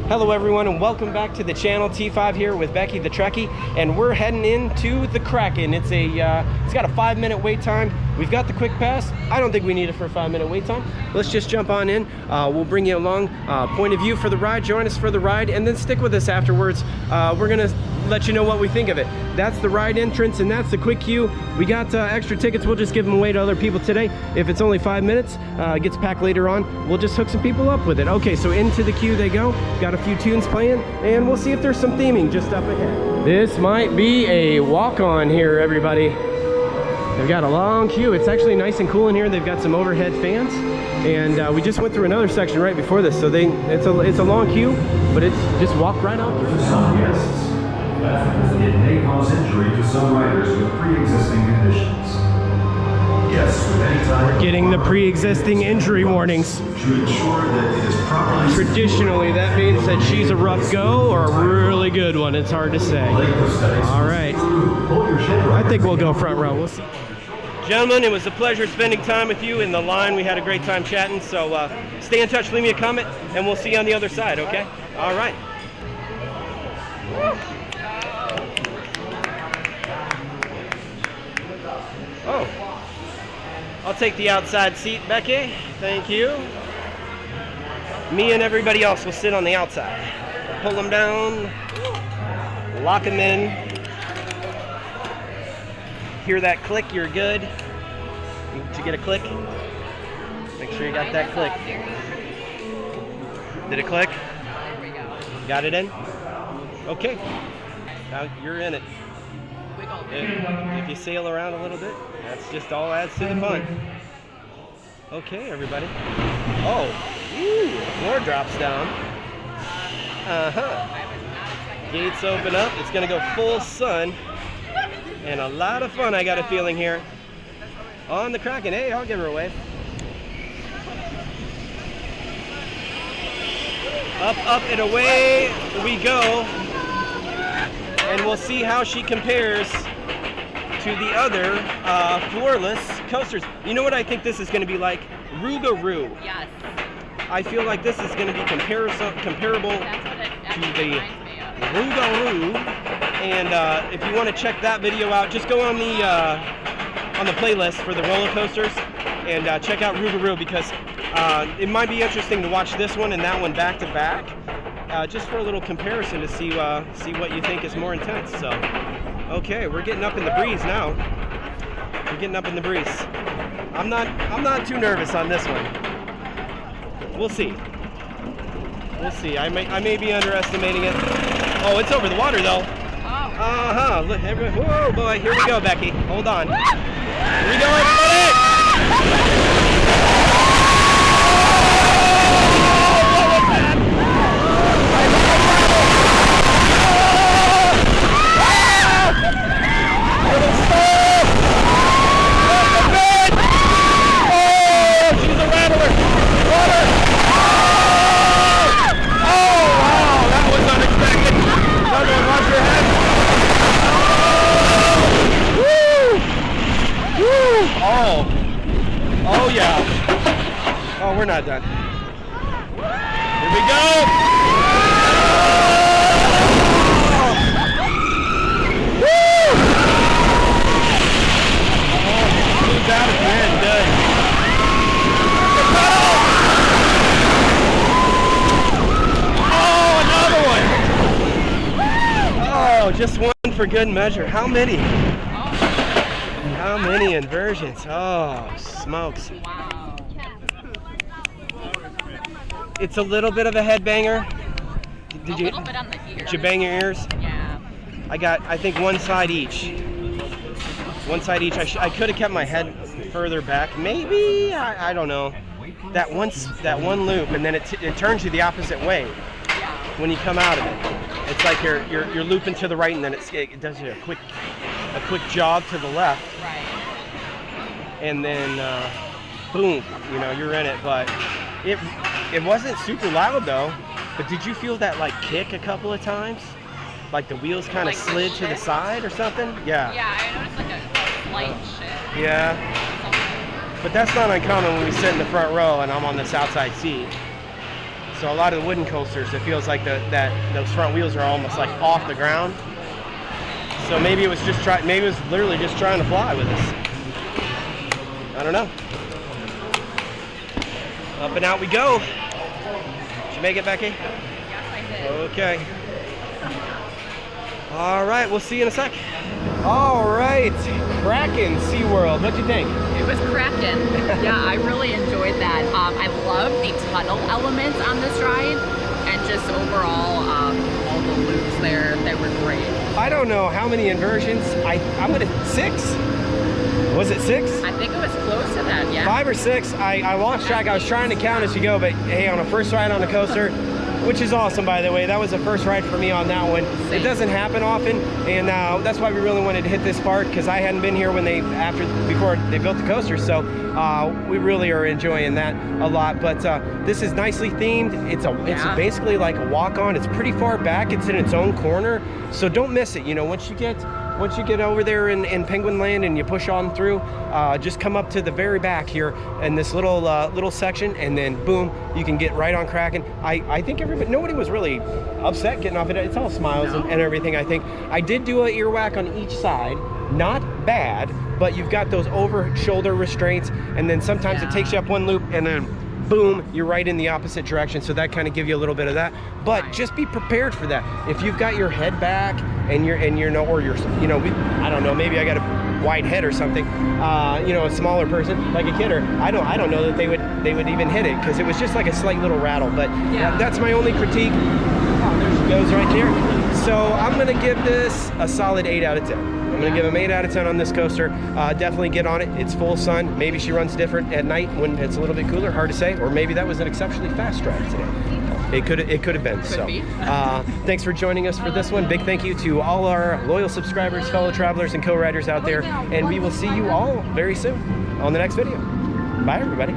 Hello everyone and welcome back to the channel. T5 here with Becky the Trekkie, and we're heading into the Kraken. It's got a 5-minute wait time. We've got the quick pass. I don't think we need it for a 5-minute wait time. Let's just jump on in. We'll bring you along, point of view for the ride, join us for the ride, and then stick with us afterwards. We're gonna let you know what we think of it. That's the ride entrance and that's the quick queue. We got extra tickets. We'll just give them away to other people today. If it's only 5 minutes, it gets packed later on, we'll just hook some people up with it. Okay, so into the queue they go. Got a few tunes playing, and we'll see if there's some theming just up ahead. This might be a walk-on here, everybody. They've got a long queue. It's actually nice and cool in here. They've got some overhead fans, and we just went through another section right before this, so it's a long queue, but it's just walk right out through. Some guests, it may cause injury to some riders with pre-existing conditions. Guests with any type getting the pre-existing injury warnings. To ensure that it is properly. Traditionally, that means that she's a rough go or a really good one. It's hard to say. All right. I think we'll go front row. We'll see. Gentlemen, it was a pleasure spending time with you in the line. We had a great time chatting. So stay in touch, leave me a comment, and we'll see you on the other side, okay? All right. Oh. I'll take the outside seat, Becky. Thank you. Me and everybody else will sit on the outside. Pull them down, lock them in. Hear that click, you're good. Did you get a click? Make sure you got that click. Did it click? There we go. Got it in? Okay. Now you're in it. If you sail around a little bit, that's just all adds to the fun. Okay, everybody. Oh, ooh, floor drops down. Gates open up. It's gonna go full sun, and a lot of fun. I got a feeling here on the Kraken. Hey, I'll give her a wave. Up, up, and away we go, and we'll see how she compares to the other floorless coasters. You know what I think this is going to be like? Rougarou. Yes. I feel like this is going to be comparable to the Rougarou. And if you want to check that video out, just go on the playlist for the roller coasters and check out Rougarou, because it might be interesting to watch this one and that one back to back, just for a little comparison to see what you think is more intense. So. Okay, we're getting up in the breeze now. We're getting up in the breeze. I'm not too nervous on this one. We'll see. We'll see. I may be underestimating it. Oh, it's over the water though. Oh. Look, whoa, boy, here we go, Becky. Hold on. Here we go, everybody. Oh yeah. Oh, we're not done. Here we go. Woo! Smooth out at the end, good. Oh, another one. Oh, just one for good measure. How many? How many inversions? Oh, smokes. Wow. It's a little bit of a headbanger. Did you bit on the ear. Did you bang your ears? Yeah. I think one side each. One side each. I could have kept my head further back. Maybe, I don't know. That one loop, and then it turns you the opposite way when you come out of it. It's like you're looping to the right, and then it does you a quick jog to the left. Right. And then boom, you're in it. But it wasn't super loud though. But did you feel that like kick a couple of times? Like the wheels kind of Like slid the to the shift? side or something? Yeah. Yeah, I noticed like a slight shift. Yeah. But that's not uncommon when we sit in the front row and I'm on this outside seat. So a lot of the wooden coasters, it feels like those front wheels are almost like off the ground. So maybe it was maybe it was literally just trying to fly with us. I don't know. Up and out we go. Did you make it, Becky? Yes, I did. Okay. All right, we'll see you in a sec. All right, Kraken SeaWorld. What'd you think? It was Kraken. Yeah, I really enjoyed that. I love the tunnel elements on this ride, and just overall, all the loops there, they were great. I don't know how many inversions. I'm gonna 6. Was it 6? I think it was close to that, yeah. 5 or 6. I lost track. I was trying to count as you go, but hey, on a first ride on a coaster, which is awesome, by the way. That was the first ride for me on that one. It doesn't happen often, and that's why we really wanted to hit this part, because I hadn't been here before they built the coaster, so we really are enjoying that a lot. But this is nicely themed. It's basically like a walk-on. It's pretty far back. It's in its own corner, so don't miss it. You know, once you get over there in Penguin Land and you push on through, just come up to the very back here in this little section, and then boom, you can get right on Kraken. I think nobody was really upset getting off it. It's all smiles and everything. I think I did do an earwax on each side. Not bad, but you've got those over shoulder restraints, and then sometimes it takes you up one loop and then boom, you're right in the opposite direction. So that kind of gives you a little bit of that, but just be prepared for that. If you've got your head back and I don't know, maybe I got a wide head or something, a smaller person like a kidder, I don't know that they would even hit it, because it was just like a slight little rattle. But that's my only critique. Oh, there she goes right there. So I'm gonna give this a solid 8 out of 10. I'm gonna give them 8 out of 10 on this coaster. Definitely get on it. It's full sun. Maybe she runs different at night when it's a little bit cooler. Hard to say. Or maybe that was an exceptionally fast ride today. It could have been. So thanks for joining us for this one. Big thank you to all our loyal subscribers, fellow travelers, and co-riders out there. And we will see you all very soon on the next video. Bye, everybody.